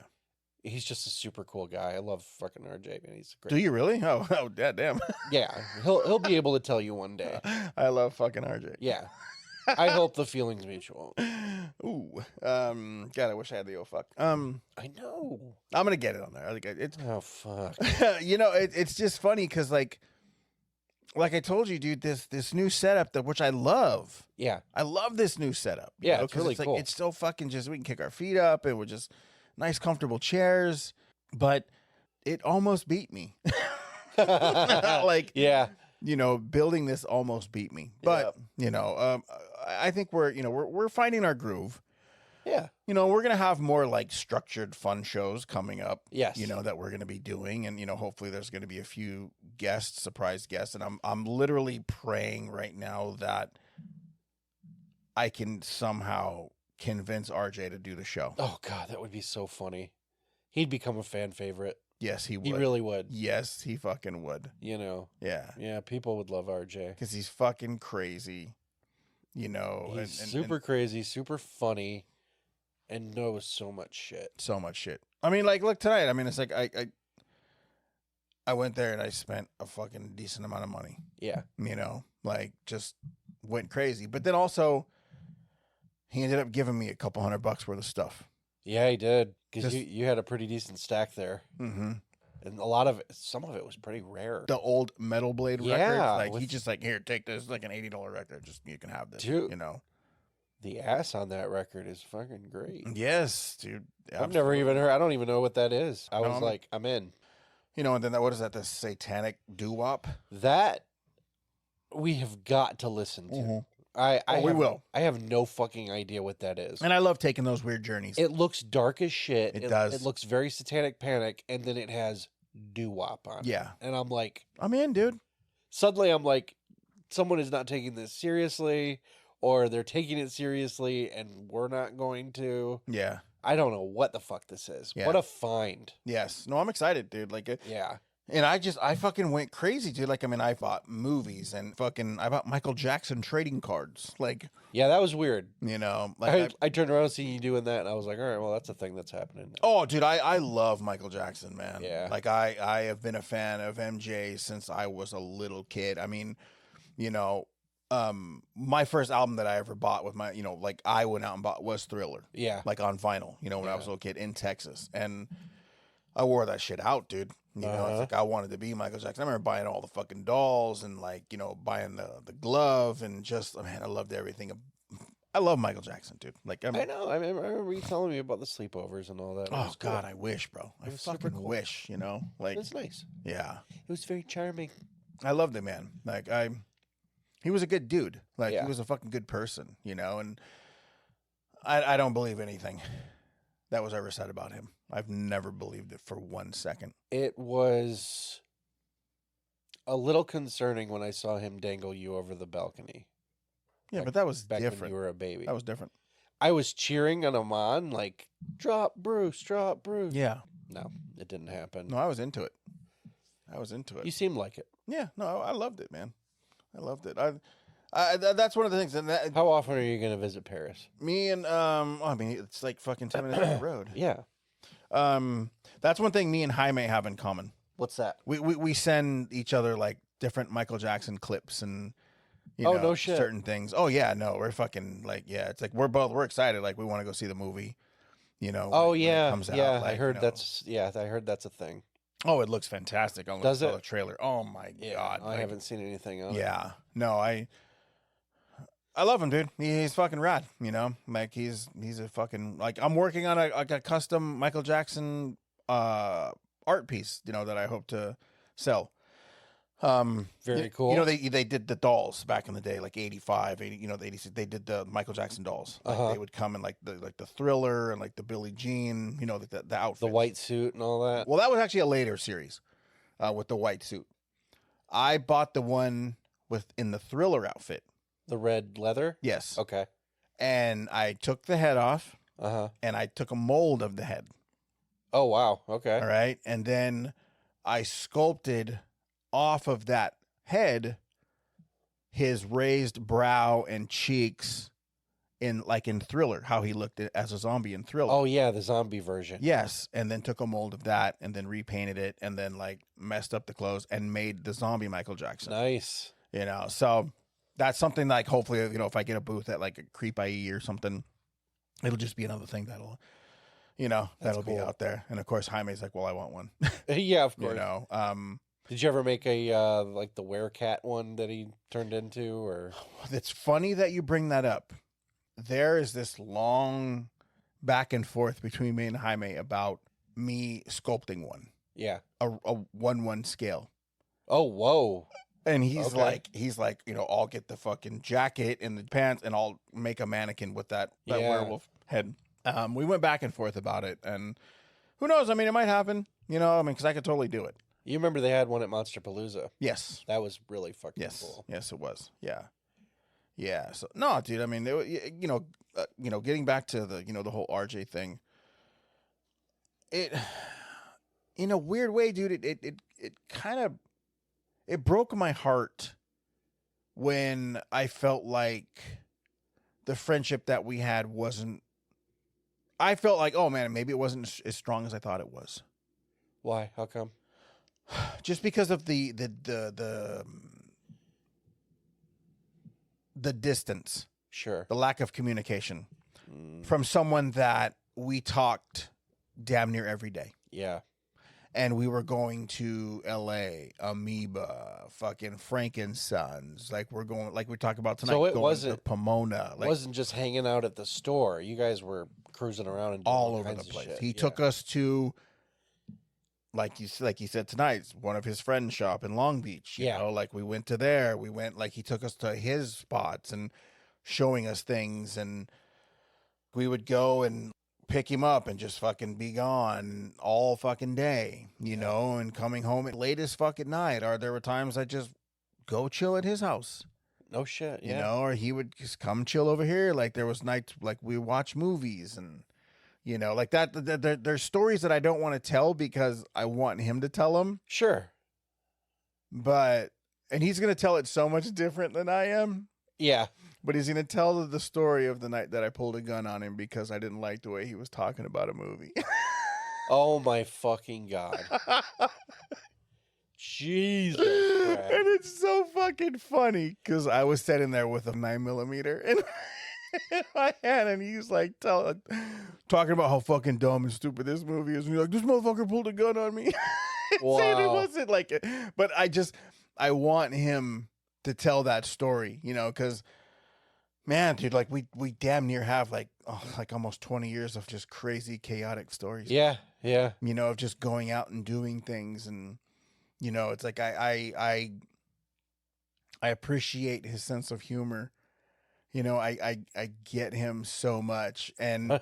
He's just a super cool guy. I love fucking RJ, man. He's great. Do you really? Oh, damn. Yeah, he'll be able to tell you one day. I love fucking RJ. Yeah. I hope the feeling's mutual. Ooh. God, I wish I had the oh fuck. I know. I'm gonna get it on there. It's oh fuck. It's just funny because like I told you, dude, this new setup which I love. Yeah. I love this new setup. Yeah, it's really cool. It's so fucking just we can kick our feet up and we're just nice comfortable chairs, but it almost beat me. Like, yeah. Building this almost beat me. But, I think we're finding our groove. Yeah. We're going to have more like structured fun shows coming up. Yes. That we're going to be doing. And, hopefully there's going to be a few surprise guests. And I'm literally praying right now that I can somehow convince RJ to do the show. Oh, God, that would be so funny. He'd become a fan favorite. Yes, he would. He really would. Yes, he fucking would. Yeah. Yeah, people would love RJ. Because he's fucking crazy. He's super crazy, super funny. And knows so much shit. So much shit. I mean, like, look tonight. I mean, it's like I went there and I spent a fucking decent amount of money. Yeah. Like, just went crazy. But then also, he ended up giving me a couple $100 worth of stuff. Yeah, he did. Because you had a pretty decent stack there. Mm-hmm. And some of it was pretty rare. The old Metal Blade records. Like, he just like, here, take this. It's like an $80 record. Just, you can have this. Dude. The ass on that record is fucking great. Yes, dude. Absolutely. I've never even heard. I don't even know what that is. I was like, I'm in. And then what is that? The satanic doo-wop? That we have got to listen to. Mm-hmm. We will. I have no fucking idea what that is. And I love taking those weird journeys. It looks dark as shit. It does. It looks very Satanic Panic, and then it has doo-wop on it. Yeah. And I'm like, I'm in, dude. Suddenly I'm like, someone is not taking this seriously. Or they're taking it seriously and we're not going to. Yeah. I don't know what the fuck this is. Yeah. What a find. Yes. No, I'm excited, dude. Like, yeah. And I fucking went crazy, dude. Like, I mean, I bought movies and I bought Michael Jackson trading cards. Like, yeah, that was weird. Like I turned around seeing you doing that and I was like, all right, well, that's a thing that's happening now. Oh, dude, I love Michael Jackson, man. Yeah. Like, I have been a fan of MJ since I was a little kid. I mean, my first album that I ever bought with my, like I went out and bought was Thriller. Yeah. Like on vinyl, when I was a little kid in Texas. And I wore that shit out, dude. It's like I wanted to be Michael Jackson. I remember buying all the fucking dolls and like, buying the glove and just, man, I loved everything. I love Michael Jackson, dude. Like, I know. I remember you telling me about the sleepovers and all that. Oh, God, I wish, bro. I fucking cool. wish, Like, it's nice. Yeah. It was very charming. I loved it, man. Like, he was a good dude. Like, yeah. He was a fucking good person, and I don't believe anything that was ever said about him. I've never believed it for 1 second. It was a little concerning when I saw him dangle you over the balcony. Yeah, but that was back different. When you were a baby. That was different. I was cheering on him on, like, drop Bruce, drop Bruce. Yeah. No, it didn't happen. No, I was into it. You seemed like it. Yeah, no, I loved it, man. I loved it. That's one of the things. How often are you going to visit Paris? Me and I mean, it's like fucking 10 minutes down the road. Yeah. That's one thing me and Jaime have in common. What's that? We send each other like different Michael Jackson clips and no shit. certain things. Oh yeah, no, we're fucking like it's like we're excited. Like we want to go see the movie. Oh when yeah, it comes out. yeah. Like, I heard that's a thing. Oh, it looks fantastic. On Does it? The trailer. Oh my God. I haven't seen anything on it. Yeah. No, I love him, dude. He's fucking rad, Like he's a fucking like I'm working on a custom Michael Jackson art piece, that I hope to sell. Very cool. They did the dolls back in the day, like 85, 80, the 86. They did the Michael Jackson dolls. Like they would come in like the Thriller and like the Billie Jean, the outfit, the white suit and all that. Well, that was actually a later series, with the white suit. I bought the one in the Thriller outfit, the red leather. Yes. Okay. And I took the head off. And I took a mold of the head. Oh wow. Okay. All right, and then I sculpted off of that head his raised brow and cheeks in Thriller, how he looked as a zombie in Thriller. Oh yeah, the zombie version. Yes, and then took a mold of that and then repainted it and then like messed up the clothes and made the zombie Michael Jackson. Nice. So that's something like hopefully, if I get a booth at like a Creep IE or something, it'll just be another thing that'll that'll be out there. And of course Jaime's like, well, I want one. Yeah, of course. Did you ever make a like the Werecat one that he turned into? Or it's funny that you bring that up. There is this long back and forth between me and Jaime about me sculpting one, Yeah. a 1-1 scale. Oh, whoa. And he's Okay. like, I'll get the fucking jacket and the pants and I'll make a mannequin with that Yeah. werewolf head. We went back and forth about it, and who knows? I mean, it might happen, because I could totally do it. You remember they had one at Monster Palooza? Yes. That was really fucking Yes. cool. Yes, it was. Yeah. Yeah. So no, dude. I mean, getting back to the whole RJ thing. It, in a weird way, dude. It kind of it broke my heart when I felt like the friendship that we had wasn't. I felt like, oh man, maybe it wasn't as strong as I thought it was. Why? How come? Just because of the distance, Sure. the lack of communication from someone that we talked damn near every day. Yeah. And we were going to LA, Amoeba, fucking Frankensons. Like we talked about tonight. So it going wasn't to Pomona. It wasn't just hanging out at the store. You guys were cruising around and doing all over kinds the of place. shit. He took us to, like you said tonight, one of his friend's shop in Long Beach. You know, like we went to there. We went, like he took us to his spots and showing us things, and we would go and pick him up and just fucking be gone all fucking day, and coming home at latest fucking night. Or there were times I just go chill at his house. No shit, yeah. Or he would just come chill over here. Like there was nights like we watch movies and, like that. There's stories that I don't want to tell because I want him to tell them. Sure. And he's going to tell it so much different than I am. Yeah. But he's going to tell the story of the night that I pulled a gun on him because I didn't like the way he was talking about a movie. Oh my fucking God. Jesus Christ. And it's so fucking funny because I was sitting there with a 9mm in my hand, and he's like talking about how fucking dumb and stupid this movie is. And he's like, this motherfucker pulled a gun on me. Wow. Saying it wasn't like it. But I want him to tell that story, because man, dude, like we damn near have like almost 20 years of just crazy, chaotic stories. Yeah, yeah. Of just going out and doing things, and it's like I appreciate his sense of humor. I get him so much, and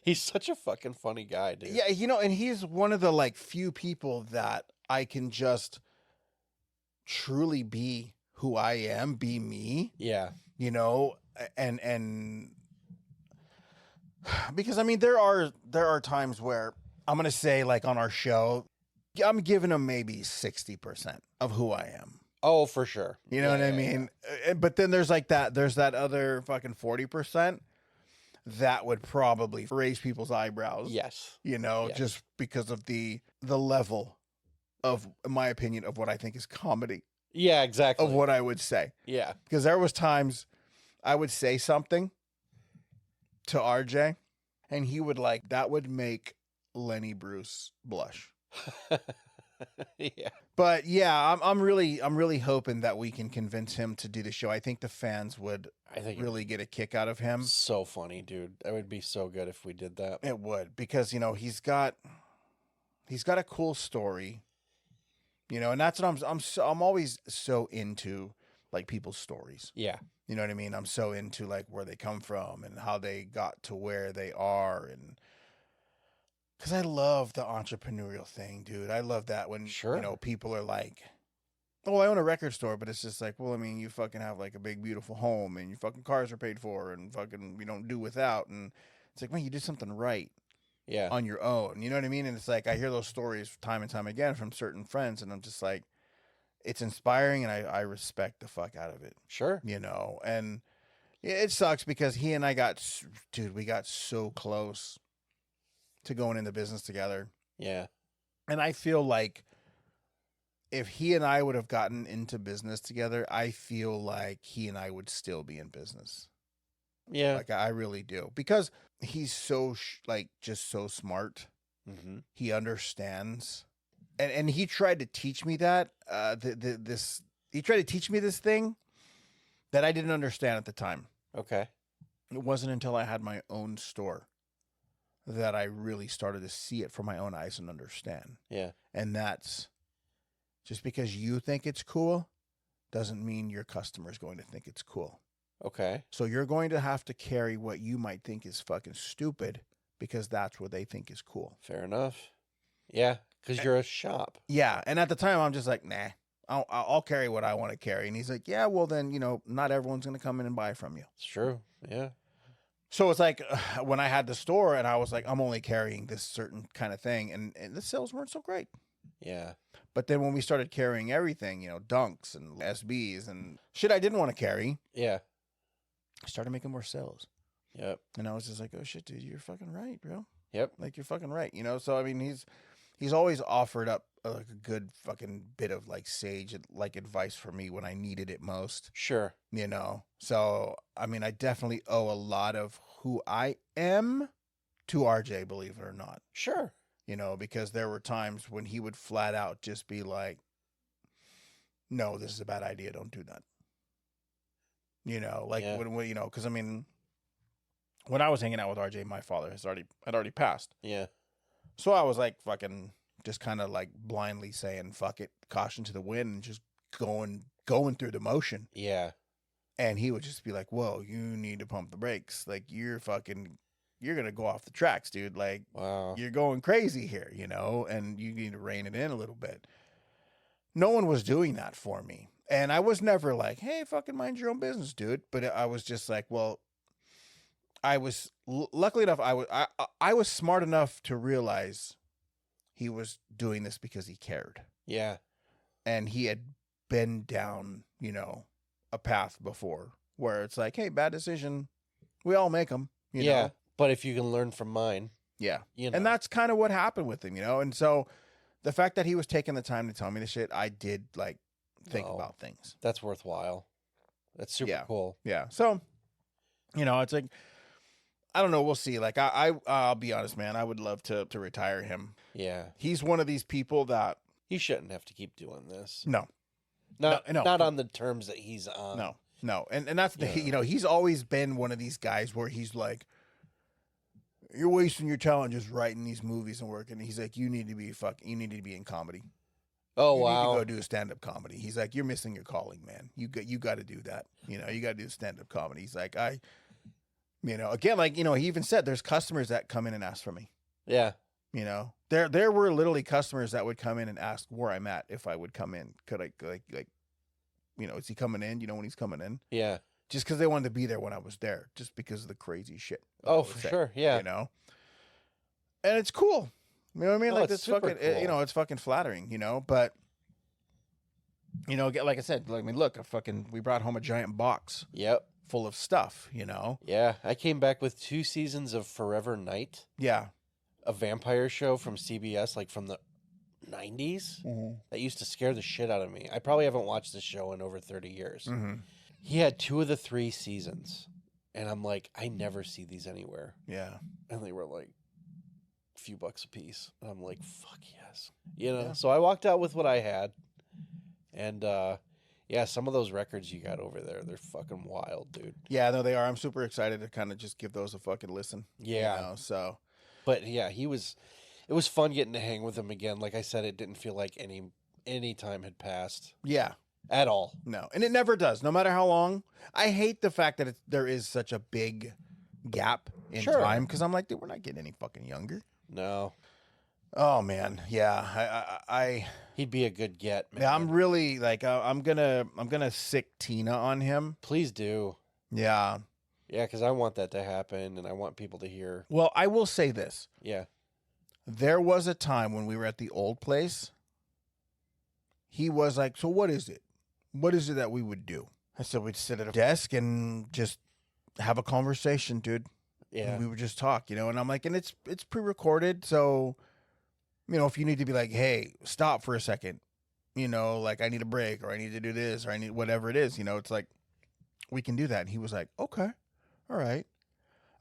he's such a fucking funny guy, dude. Yeah, and he's one of the like few people that I can just truly be who I am, be me. Yeah. And because I mean there are times where I'm going to say, like on our show, I'm giving him maybe 60% of who I am. Oh, for sure. You know what I mean? Yeah. But then there's that other fucking 40% that would probably raise people's eyebrows. Yes. Just because of the level of, in my opinion, of what I think is comedy. Yeah, exactly. Of what I would say. Yeah. Because there was times I would say something to RJ and he would that would make Lenny Bruce blush. Yeah. But yeah, I'm really hoping that we can convince him to do the show. I think the fans would really get a kick out of him. So funny, dude. That would be so good if we did that. It would, because he's got a cool story. And that's what I'm always so into, like, people's stories. Yeah. You know what I mean? I'm so into like where they come from and how they got to where they are, and because I love the entrepreneurial thing, dude. I love that when people are like, "Oh, I own a record store," but it's just like, well, I mean, you fucking have like a big beautiful home, and your fucking cars are paid for, and fucking we don't do without, and it's like, man, you did something right. Yeah. On your own. You know what I mean? And it's like I hear those stories time and time again from certain friends, and I'm just like, it's inspiring, and I respect the fuck out of it. Sure. And it sucks because he and I we got so close to going into business together. Yeah. And I feel like if he and I would have gotten into business together, I feel like he and I would still be in business. Yeah. Like I really do, because he's so just so smart. Mm-hmm. He understands, and he tried to teach me that he tried to teach me this thing that I didn't understand at the time. Okay. It wasn't until I had my own store that I really started to see it from my own eyes and understand. Yeah. And that's just because you think it's cool doesn't mean your customer is going to think it's cool. Okay. So you're going to have to carry what you might think is fucking stupid because that's what they think is cool. Fair enough. Yeah, because you're a shop. Yeah. And at the time, I'm just like, nah, I'll carry what I want to carry. And he's like, yeah, well, then, not everyone's going to come in and buy from you. It's true. Yeah. So it's like when I had the store and I was like, I'm only carrying this certain kind of thing. And the sales weren't so great. Yeah. But then when we started carrying everything, dunks and SBs and shit I didn't want to carry, Yeah. I started making more sales. Yep. And I was just like, oh shit, dude, you're fucking right, bro. Yep. Like, you're fucking right. So, I mean, he's always offered up like a good fucking bit of like sage, like advice for me when I needed it most. Sure. So, I mean, I definitely owe a lot of who I am to RJ, believe it or not. Sure. Because there were times when he would flat out just be like, no, this is a bad idea. Don't do that. When because I mean, when I was hanging out with RJ, my father had already passed. Yeah. So I was like fucking just kind of like blindly saying, fuck it, caution to the wind, and just going through the motion. Yeah. And he would just be like, whoa, you need to pump the brakes. Like, you're going to go off the tracks, dude. Like, wow, you're going crazy here, and you need to rein it in a little bit. No one was doing that for me. And I was never like, hey, fucking mind your own business, dude. But I was just like, well, I was luckily enough. I was smart enough to realize he was doing this because he cared. Yeah. And he had been down, a path before where it's like, hey, bad decision. We all make them. You know? But if you can learn from mine. Yeah. And that's kind of what happened with him, And so the fact that he was taking the time to tell me the shit, I did like think about things. That's worthwhile. That's super cool. Yeah. So, it's like, I don't know. We'll see. Like, I'll be honest, man. I would love to retire him. Yeah. He's one of these people that he shouldn't have to keep doing this. No. Not on the terms that he's on. No. And that's the, he's always been one of these guys where he's like, you're wasting your talent just writing these movies and working. He's like, you need to be in comedy. Oh, you wow. need to go do a stand-up comedy. He's like, you're missing your calling, man. You got to do that. You got to do stand-up comedy. He's like, again, like, he even said there's customers that come in and ask for me. Yeah. There were literally customers that would come in and ask where I'm at if I would come in. Could I, like, is he coming in? When he's coming in? Yeah. Just because they wanted to be there when I was there, just because of the crazy shit. Oh, for sure. Yeah. And it's cool. You know what I mean? Like, it's fucking, cool. it's fucking flattering, but, like I said, like, I mean, look, we brought home a giant box. Yep. Full of stuff, Yeah. I came back with 2 seasons of Forever Night. Yeah. A vampire show from CBS, like from the 90s. Mm-hmm. That used to scare the shit out of me. I probably haven't watched this show in over 30 years. Mm-hmm. He had 2 of the 3 seasons. And I'm like, I never see these anywhere. Yeah. And they were like a few bucks a piece. And I'm like, fuck yes. So I walked out with what I had. And, some of those records you got over there, they're fucking wild, dude. Yeah, no, they are. I'm super excited to kind of just give those a fucking listen. Yeah. So. But yeah, it was fun getting to hang with him again. Like I said, it didn't feel like any time had passed. Yeah. At all. No. And it never does, no matter how long. I hate the fact that there is such a big gap in time, because I'm like, dude, we're not getting any fucking younger. No. Oh, man. Yeah. He'd be a good get, man. Yeah, I'm really, like, I'm gonna sick Tina on him. Please do. Yeah. Yeah, because I want that to happen, and I want people to hear. Well, I will say this. Yeah. There was a time when we were at the old place. He was like, so what is it? What is it that we would do? I said, we'd sit at a desk and just have a conversation, dude. Yeah. And we would just talk, and I'm like, and it's pre-recorded, so, if you need to be like, hey, stop for a second, like, I need a break, or I need to do this, or I need whatever it is, it's like, we can do that. And he was like, okay, all right.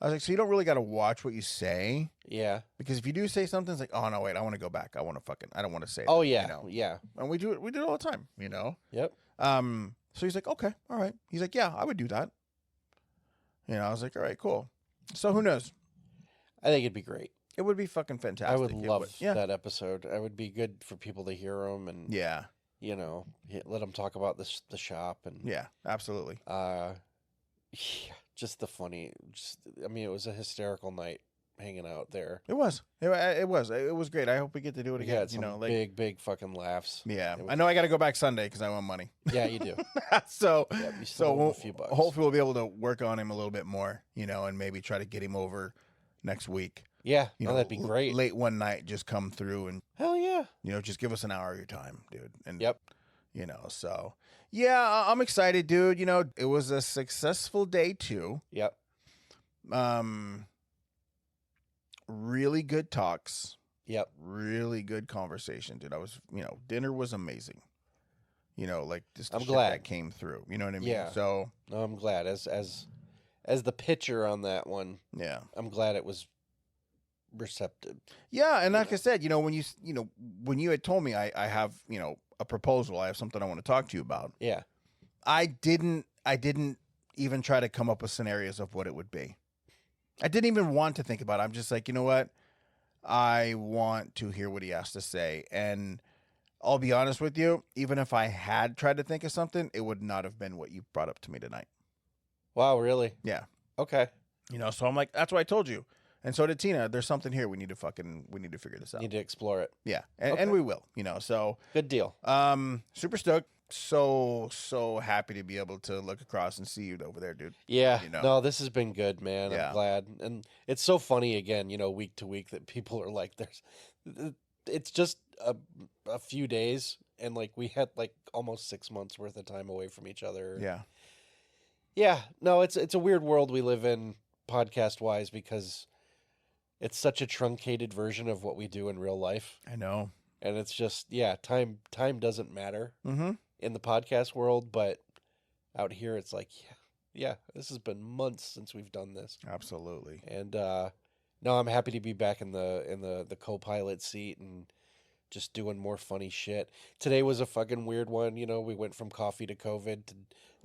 I was like, so you don't really got to watch what you say. Yeah. Because if you do say something, it's like, oh, no, wait, I want to go back. I don't want to say Oh, that, yeah. Yeah. And we do it all the time, Yep. So he's like, okay, all right. He's like, yeah, I would do that. I was like, all right, cool. So who knows? I think it'd be great. It would be fucking fantastic. I would It love yeah. that episode. It would be good for people to hear them and, Yeah. you know, let them talk about the shop and Yeah, absolutely. yeah, just the funny. I mean, it was a hysterical night hanging out there. It was. It was great. I hope we get to do it We again. had some big fucking laughs. Yeah. It was- I know I got to go back Sunday because I want money. Yeah, you do. So, Yeah, you still owe him a few bucks. hopefully we'll be able to work on him a little bit more, you know, and maybe try to get him over next week. Yeah, You no, know, that'd be great. Late one night, just come through and, Hell yeah. you know, just give us an hour of your time, dude. And Yep. you know, so yeah, I'm excited, dude. You know, it was a successful day too. Yep. Really good talks. Yep. Really good conversation, dude. Dinner was amazing. You know, like just the I'm shit glad. that came through. You know what I mean? Yeah. So No, I'm glad. As the pitcher on that one, yeah. I'm glad it was receptive. Yeah, and like I said, when you had told me I have, a proposal, I have something I want to talk to you about. Yeah. I didn't even try to come up with scenarios of what it would be. I didn't even want to think about it. I'm just like, you know what? I want to hear what he has to say. And I'll be honest with you, even if I had tried to think of something, it would not have been what you brought up to me tonight. Wow, really? Yeah. Okay. So I'm like, that's what I told you. And so did Tina. There's something here. We need to figure this out. Need to explore it. Yeah. And, Okay. and we will, so Good deal. super stoked. So happy to be able to look across and see you over there, dude. Yeah. you know. No, this has been good, man. Yeah. I'm glad. And it's so funny again, week to week that people are like, it's just a few days. And like we had like almost 6 months worth of time away from each other. Yeah. Yeah. No, it's a weird world we live in podcast wise because it's such a truncated version of what we do in real life. I know. And it's just, time doesn't matter Mm-hmm. in the podcast world, but out here it's like, yeah, this has been months since we've done this. Absolutely. And no, I'm happy to be back in the co-pilot seat and just doing more funny shit. Today was a fucking weird one. We went from coffee to COVID to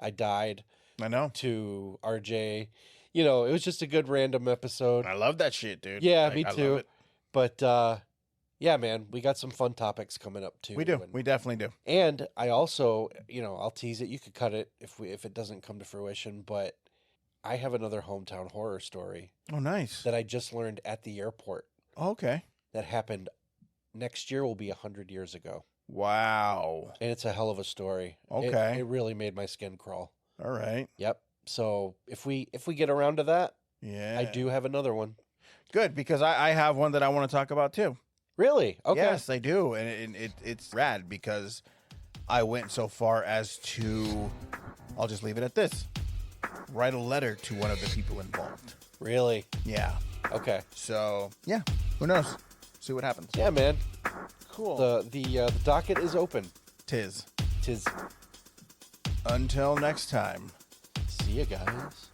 I died I know. to RJ. It was just a good random episode. I love that shit, dude. Yeah, Like, me I love too. it. But yeah, man, we got some fun topics coming up too. We do. And, We definitely do. and I also, I'll tease it. You could cut it if it doesn't come to fruition. But I have another hometown horror story Oh, nice. that I just learned at the airport Okay. that happened next year. Will be 100 years ago, Wow. and it's a hell of a story. Okay. It really made my skin crawl. All right. Yep. So if we get around to that, Yeah. I do have another one. Good, because I have one that I want to talk about too. Really? Okay. Yes, I do. And it's rad because I went so far as to, I'll just leave it at this, write a letter to one of the people involved. Really? Yeah. Okay. So, yeah, who knows? See what happens. Yeah, man. Cool. The docket is open. Tis. Tis. Until next time. See ya, guys.